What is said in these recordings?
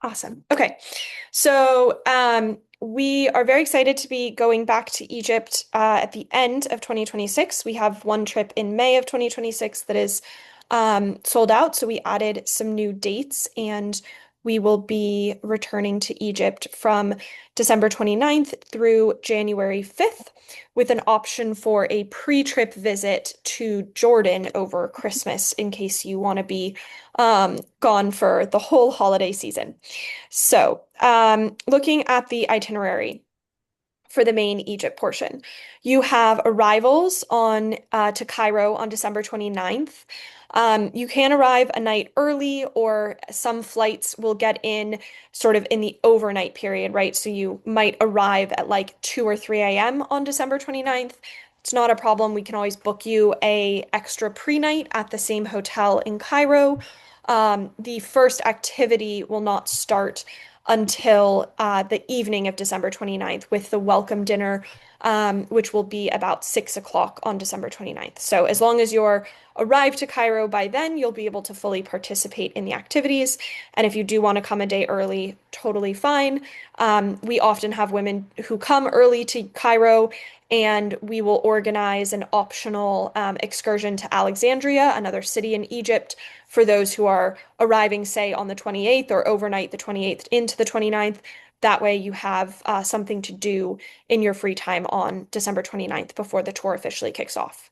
Awesome. Okay. So we are very excited to be going back to Egypt at the end of 2026. We have one trip in May of 2026 that is sold out. So we added some new dates and we will be returning to Egypt from December 29th through January 5th with an option for a pre-trip visit to Jordan over Christmas in case you want to be gone for the whole holiday season. So, looking at the itinerary for the main Egypt portion, you have arrivals on to Cairo on December 29th. You can arrive a night early, or some flights will get in sort of in the overnight period, right? So you might arrive at like 2 or 3 a.m. on December 29th. It's not a problem. We can always book you a extra pre-night at the same hotel in Cairo. The first activity will not start until the evening of December 29th with the welcome dinner, which will be about 6 o'clock on December 29th. So as long as you're arrived to Cairo by then, you'll be able to fully participate in the activities. And if you do want to come a day early, totally fine. We often have women who come early to Cairo, and we will organize an optional excursion to Alexandria, another city in Egypt, for those who are arriving, say, on the 28th or overnight the 28th into the 29th. That way you have something to do in your free time on December 29th before the tour officially kicks off.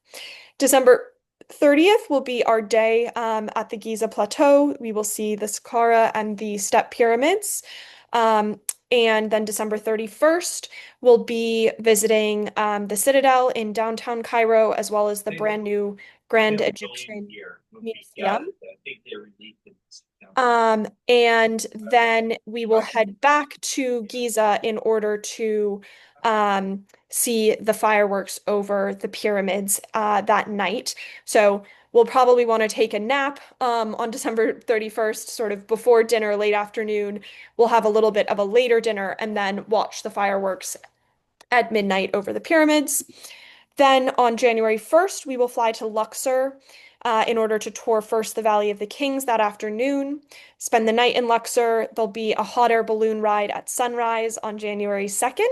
December 30th will be our day at the Giza Plateau. We will see the Saqqara and the Step Pyramids. Um, and then December 31st, we'll be visiting the Citadel in downtown Cairo, as well as the brand new Grand Egyptian Museum. And then we will head back to Giza in order to see the fireworks over the pyramids that night. So we'll probably want to take a nap on December 31st, sort of before dinner, late afternoon. We'll have a little bit of a later dinner and then watch the fireworks at midnight over the pyramids. Then on January 1st, we will fly to Luxor in order to tour first the Valley of the Kings that afternoon. Spend the night in Luxor. There'll be a hot air balloon ride at sunrise on January 2nd.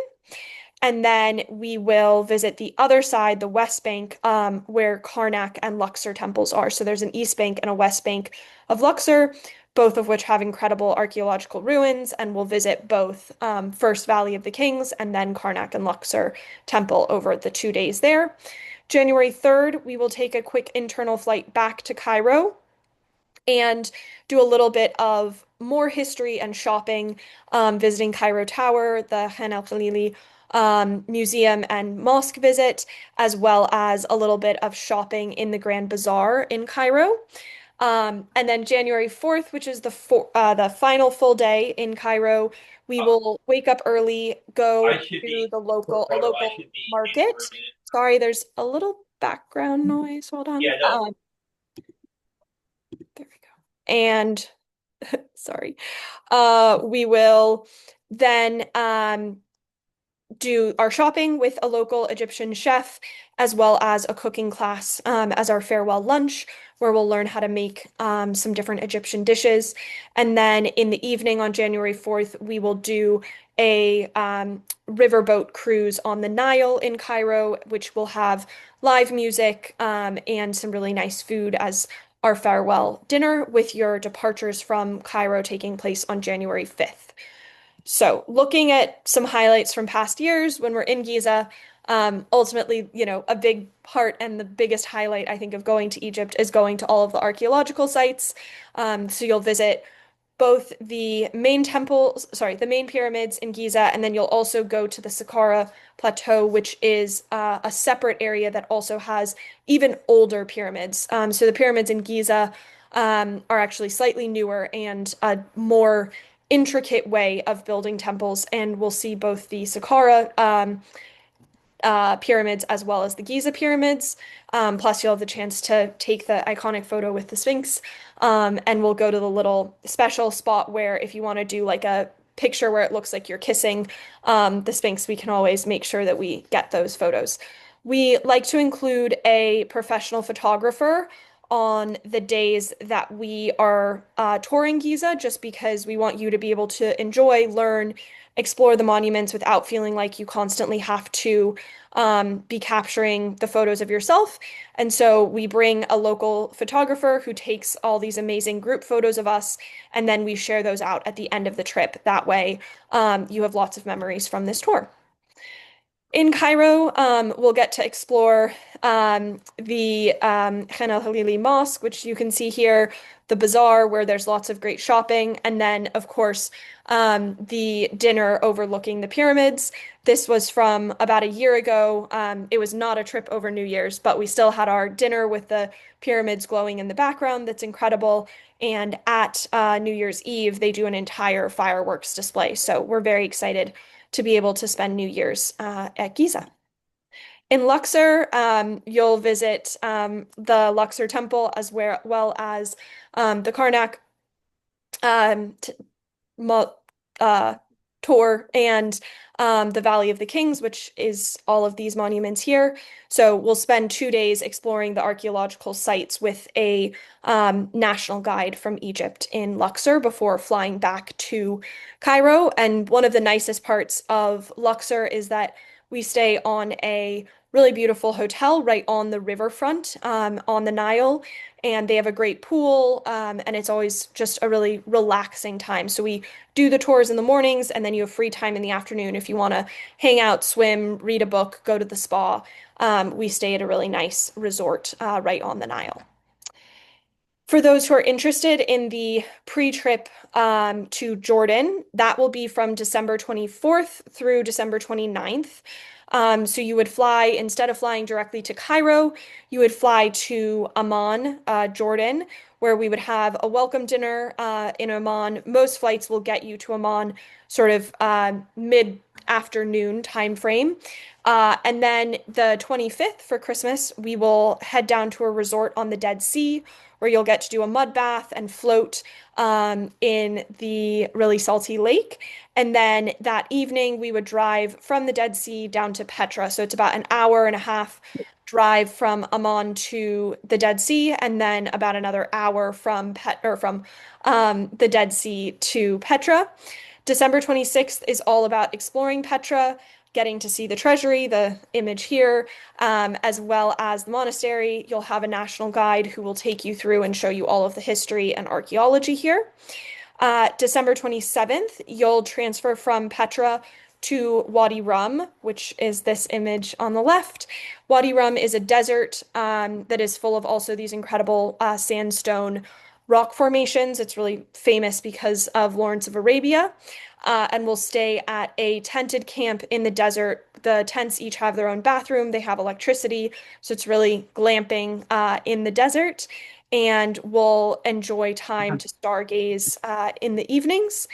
And then we will visit the other side, the West Bank, where Karnak and Luxor temples are. So there's an East Bank and a West Bank of Luxor, both of which have incredible archaeological ruins. And we'll visit both first Valley of the Kings and then Karnak and Luxor temple over the 2 days there. January 3rd, we will take a quick internal flight back to Cairo and do a little bit of more history and shopping, visiting Cairo Tower, the Khan el-Khalili museum and mosque visit, as well as a little bit of shopping in the Grand Bazaar in Cairo. And then January 4th, which is the final full day in Cairo, we will wake up early, go to a local market. Sorry, there's a little background noise. Hold on. There we go. And sorry. We will then do our shopping with a local Egyptian chef, as well as a cooking class as our farewell lunch, where we'll learn how to make some different Egyptian dishes. And then in the evening on January 4th, we will do a riverboat cruise on the Nile in Cairo, which will have live music and some really nice food as our farewell dinner, with your departures from Cairo taking place on January 5th. So, looking at some highlights from past years when we're in Giza, ultimately, a big part and the biggest highlight, I think, of going to Egypt is going to all of the archaeological sites. So you'll visit both the main temples, sorry, the main pyramids in Giza, and then you'll also go to the Saqqara Plateau, which is a separate area that also has even older pyramids. So the pyramids in Giza are actually slightly newer and a more intricate way of building temples, and we'll see both the Saqqara pyramids as well as the Giza pyramids. Plus, you'll have the chance to take the iconic photo with the Sphinx. And we'll go to the little special spot where, if you want to do like a picture where it looks like you're kissing the Sphinx, we can always make sure that we get those photos. We like to include a professional photographer on the days that we are touring Giza, just because we want you to be able to enjoy, learn, explore the monuments without feeling like you constantly have to be capturing the photos of yourself. And so we bring a local photographer who takes all these amazing group photos of us, and then we share those out at the end of the trip. That way, you have lots of memories from this tour. In Cairo, we'll get to explore the Khan al-Halili Mosque, which you can see here, the bazaar where there's lots of great shopping, and then, of course, the dinner overlooking the pyramids. This was from about a year ago. It was not a trip over New Year's, but we still had our dinner with the pyramids glowing in the background. That's incredible. And at New Year's Eve, they do an entire fireworks display. So we're very excited to be able to spend New Year's at Giza. In Luxor, you'll visit the Luxor Temple as well as the Karnak t mo uh, tour and the Valley of the Kings, which is all of these monuments here. So we'll spend 2 days exploring the archaeological sites with a national guide from Egypt in Luxor before flying back to Cairo. And one of the nicest parts of Luxor is that we stay on a really beautiful hotel right on the riverfront on the Nile, and they have a great pool, and it's always just a really relaxing time. So we do the tours in the mornings, and then you have free time in the afternoon if you want to hang out, swim, read a book, go to the spa. We stay at a really nice resort right on the Nile. For those who are interested in the pre-trip to Jordan, that will be from December 24th through December 29th. So you would fly, instead of flying directly to Cairo, you would fly to Amman, Jordan, where we would have a welcome dinner in Amman. Most flights will get you to Amman sort of mid-afternoon time frame. And then the 25th for Christmas, we will head down to a resort on the Dead Sea where you'll get to do a mud bath and float in the really salty lake. And then that evening, we would drive from the Dead Sea down to Petra. So it's about an hour and a half drive from Amman to the Dead Sea, and then about another hour from the Dead Sea to Petra. December 26th is all about exploring Petra, getting to see the treasury, the image here, as well as the monastery. You'll have a national guide who will take you through and show you all of the history and archaeology here. December 27th, you'll transfer from Petra to Wadi Rum, which is this image on the left. Wadi Rum is a desert that is full of also these incredible sandstone rock formations. It's really famous because of Lawrence of Arabia. And we'll stay at a tented camp in the desert. The tents each have their own bathroom, they have electricity, so it's really glamping in the desert. And we'll enjoy time to stargaze in the evenings.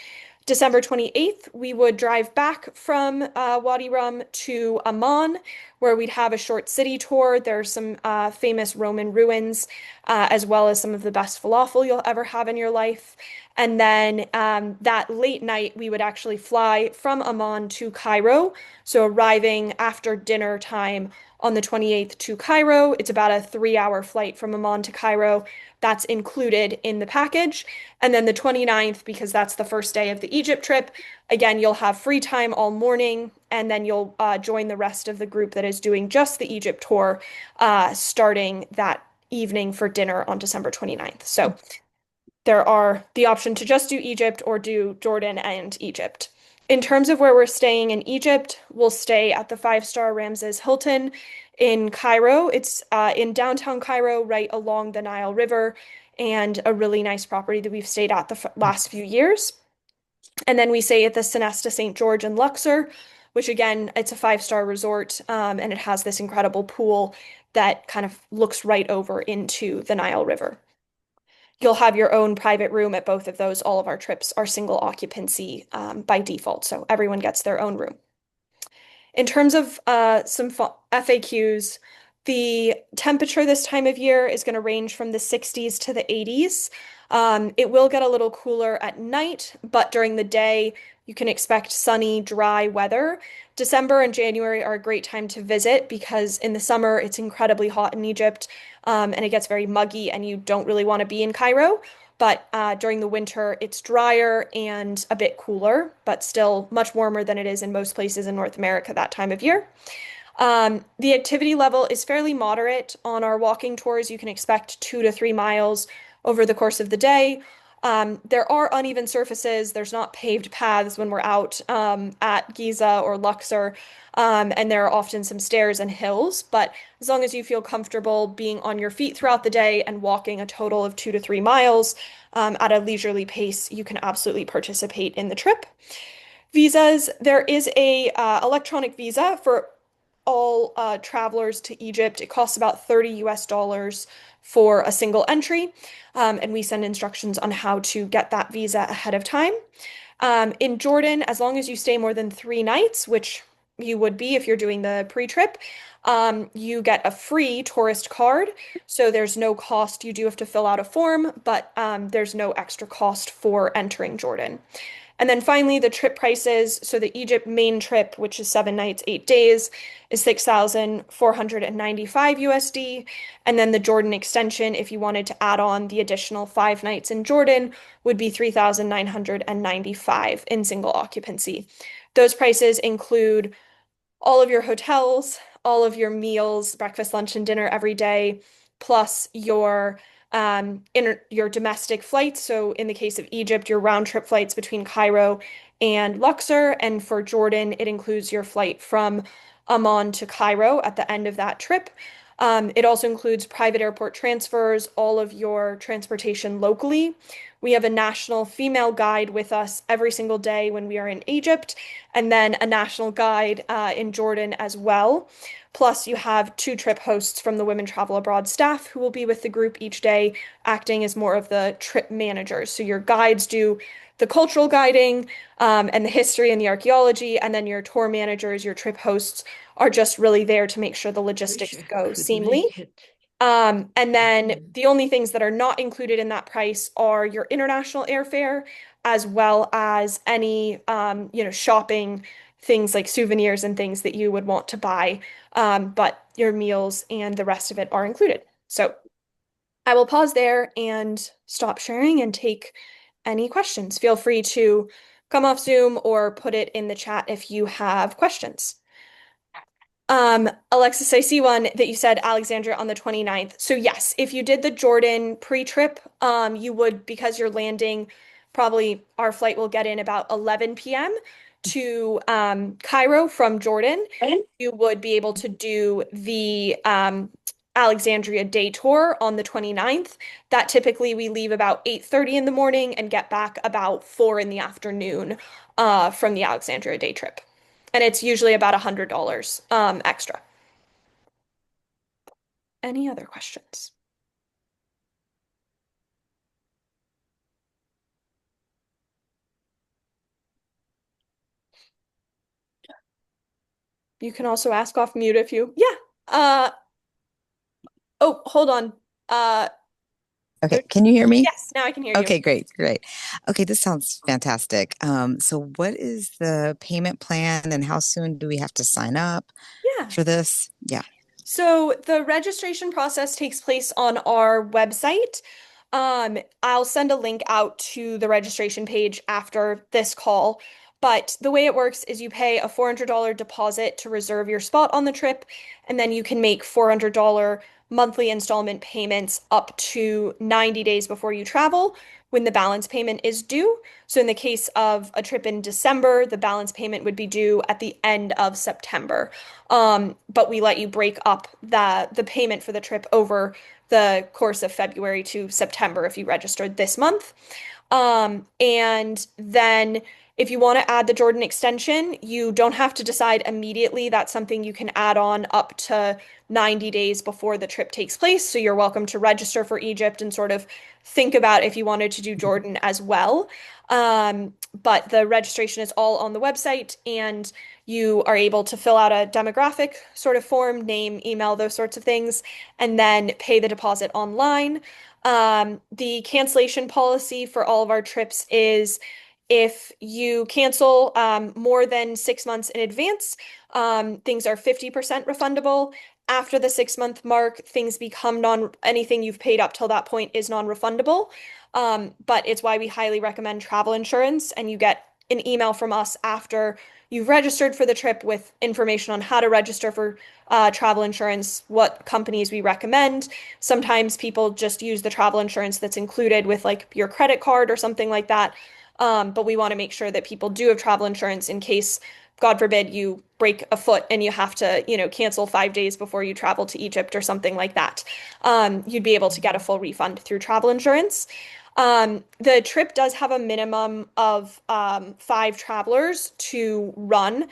December 28th, we would drive back from Wadi Rum to Amman, where we'd have a short city tour. There are some famous Roman ruins, as well as some of the best falafel you'll ever have in your life. And then that late night, we would actually fly from Amman to Cairo. So arriving after dinner time on the 28th to Cairo. It's about a 3 hour flight from Amman to Cairo. That's included in the package. And then the 29th, because that's the first day of the Egypt trip, again, you'll have free time all morning, and then you'll join the rest of the group that is doing just the Egypt tour starting that evening for dinner on December 29th. So there are the option to just do Egypt or do Jordan and Egypt. In terms of where we're staying in Egypt, we'll stay at the five-star Ramses Hilton in Cairo. It's in downtown Cairo, right along the Nile River, and a really nice property that we've stayed at the last few years. And then we stay at the Sonesta St. George in Luxor, which again, it's a five-star resort, and it has this incredible pool that kind of looks right over into the Nile River. You'll have your own private room at both of those. All of our trips are single occupancy by default, so everyone gets their own room. In terms of some FAQs, The temperature this time of year is going to range from the 60s to the 80s. It will get a little cooler at night, but during the day, you can expect sunny, dry weather. December and January are a great time to visit because in the summer it's incredibly hot in Egypt, and it gets very muggy, and you don't really want to be in Cairo. But during the winter, it's drier and a bit cooler, but still much warmer than it is in most places in North America that time of year. The activity level is fairly moderate. On our walking tours, you can expect 2 to 3 miles over the course of the day. There are uneven surfaces. There's not paved paths when we're out at Giza or Luxor, and there are often some stairs and hills. But as long as you feel comfortable being on your feet throughout the day and walking a total of 2 to 3 miles at a leisurely pace, you can absolutely participate in the trip. Visas, there is a electronic visa for all travelers to Egypt. It costs about 30 US dollars for a single entry, and we send instructions on how to get that visa ahead of time. In Jordan, as long as you stay more than 3 nights, which you would be if you're doing the pre-trip, you get a free tourist card. So there's no cost. You do have to fill out a form, but there's no extra cost for entering Jordan. And then finally, the trip prices. So the Egypt main trip, which is 7 nights, 8 days, is 6,495 USD. And then the Jordan extension, if you wanted to add on the additional 5 nights in Jordan, would be 3,995 in single occupancy. Those prices include all of your hotels, all of your meals, breakfast, lunch, and dinner every day, plus your domestic flights. So in the case of Egypt, your round trip flights between Cairo and Luxor, and for Jordan, it includes your flight from Amman to Cairo at the end of that trip. It also includes private airport transfers, all of your transportation locally. We have a national female guide with us every single day when we are in Egypt, and then a national guide in Jordan as well. Plus, you have two trip hosts from the Women Travel Abroad staff who will be with the group each day, acting as more of the trip managers. So your guides do the cultural guiding, and the history and the archaeology, and then your tour managers, your trip hosts, are just really there to make sure the Wish logistics I go could seamlessly. make it. And then Mhm. the only things that are not included in that price are your international airfare, as well as any, shopping things like souvenirs and things that you would want to buy. But your meals and the rest of it are included. So I will pause there and stop sharing and take any questions. Feel free to come off Zoom or put it in the chat if you have questions. Alexis, I see one that you said Alexandria on the 29th. So yes, if you did the Jordan pre-trip, you would, because you're landing, probably our flight will get in about 11 p.m. to Cairo from Jordan. You would be able to do the Alexandria day tour on the 29th. That typically we leave about 8:30 in the morning and get back about 4 in the afternoon from the Alexandria day trip. And it's usually about $100 extra. Any other questions? You can also ask off mute if you, yeah. Uh, oh, hold on. Uh, Okay, there's, can you hear me? yes, now I can hear you. Okay, great, great. Okay, this sounds fantastic. So what is the payment plan and how soon do we have to sign up Yeah. for this? Yeah. So the registration process takes place on our website. I'll send a link out to the registration page after this call. But the way it works is you pay a $400 deposit to reserve your spot on the trip, and then you can make $400 monthly installment payments up to 90 days before you travel when the balance payment is due. So in the case of a trip in December, the balance payment would be due at the end of September. But we let you break up the payment for the trip over the course of February to September if you registered this month. And then if you want to add the Jordan extension, you don't have to decide immediately. That's something you can add on up to 90 days before the trip takes place. So you're welcome to register for Egypt and sort of think about if you wanted to do Jordan as well. But the registration is all on the website, and you are able to fill out a demographic sort of form, name, email, those sorts of things, and then pay the deposit online. The cancellation policy for all of our trips is if you cancel more than 6 months in advance, things are 50% refundable. After the 6 month mark, things become anything you've paid up till that point is non-refundable. But it's why we highly recommend travel insurance, and you get an email from us after you've registered for the trip with information on how to register for travel insurance, what companies we recommend. Sometimes people just use the travel insurance that's included with like your credit card or something like that. But we want to make sure that people do have travel insurance in case, God forbid, you break a foot and you have to, cancel 5 days before you travel to Egypt or something like that. You'd be able to get a full refund through travel insurance. The trip does have a minimum of 5 travelers to run.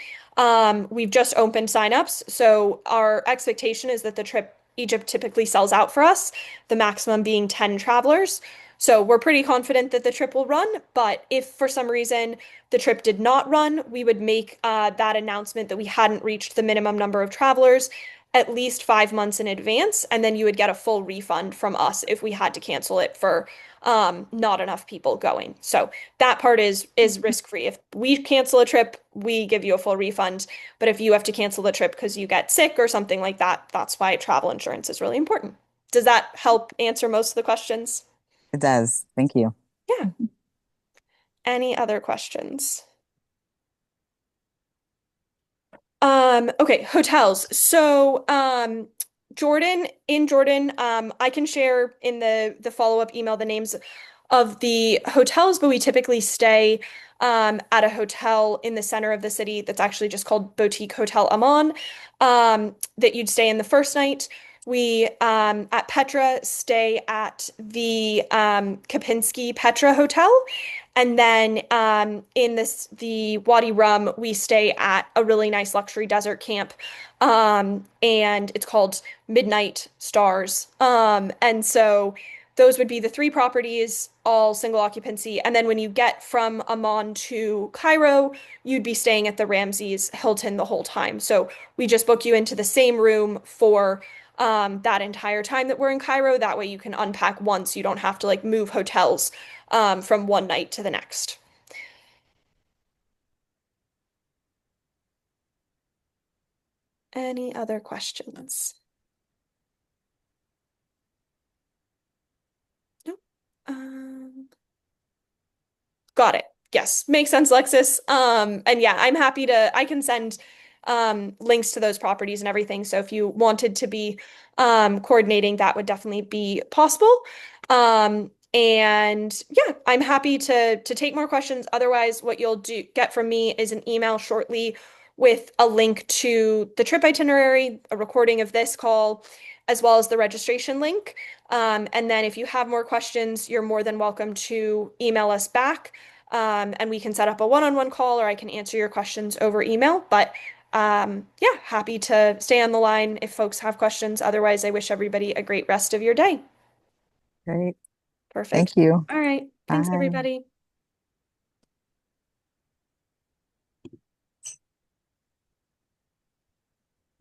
We've just opened signups, so our expectation is that the trip Egypt typically sells out for us, the maximum being 10 travelers. So we're pretty confident that the trip will run, but if for some reason the trip did not run, we would make that announcement that we hadn't reached the minimum number of travelers at least 5 months in advance, and then you would get a full refund from us if we had to cancel it for not enough people going. So that part is risk-free. If we cancel a trip, we give you a full refund, but if you have to cancel the trip because you get sick or something like that, that's why travel insurance is really important. Does that help answer most of the questions? It does. Thank you. Yeah. Any other questions? Okay, hotels. So, in Jordan, I can share in the follow-up email the names of the hotels, but we typically stay at a hotel in the center of the city that's actually just called Boutique Hotel Aman, that you'd stay in the first night. We at Petra stay at the Kapinski Petra Hotel. And then in the Wadi Rum, we stay at a really nice luxury desert camp. And it's called Midnight Stars. And so those would be the 3 properties, all single occupancy. And then when you get from Amman to Cairo, you'd be staying at the Ramses Hilton the whole time. So we just book you into the same room for that entire time that we're in Cairo. That way you can unpack once. You don't have to like move hotels from one night to the next. Any other questions? Nope. Got it. Yes, makes sense, Lexus. And yeah, I can send links to those properties and everything. So if you wanted to be coordinating, that would definitely be possible. And yeah, I'm happy to take more questions. Otherwise, what you'll get from me is an email shortly with a link to the trip itinerary, a recording of this call, as well as the registration link. And then if you have more questions, you're more than welcome to email us back, and we can set up a one-on-one call, or I can answer your questions over email. But yeah, happy to stay on the line if folks have questions. Otherwise, I wish everybody a great rest of your day. Great. Perfect. Thank you. All right. Thanks, Bye. everybody.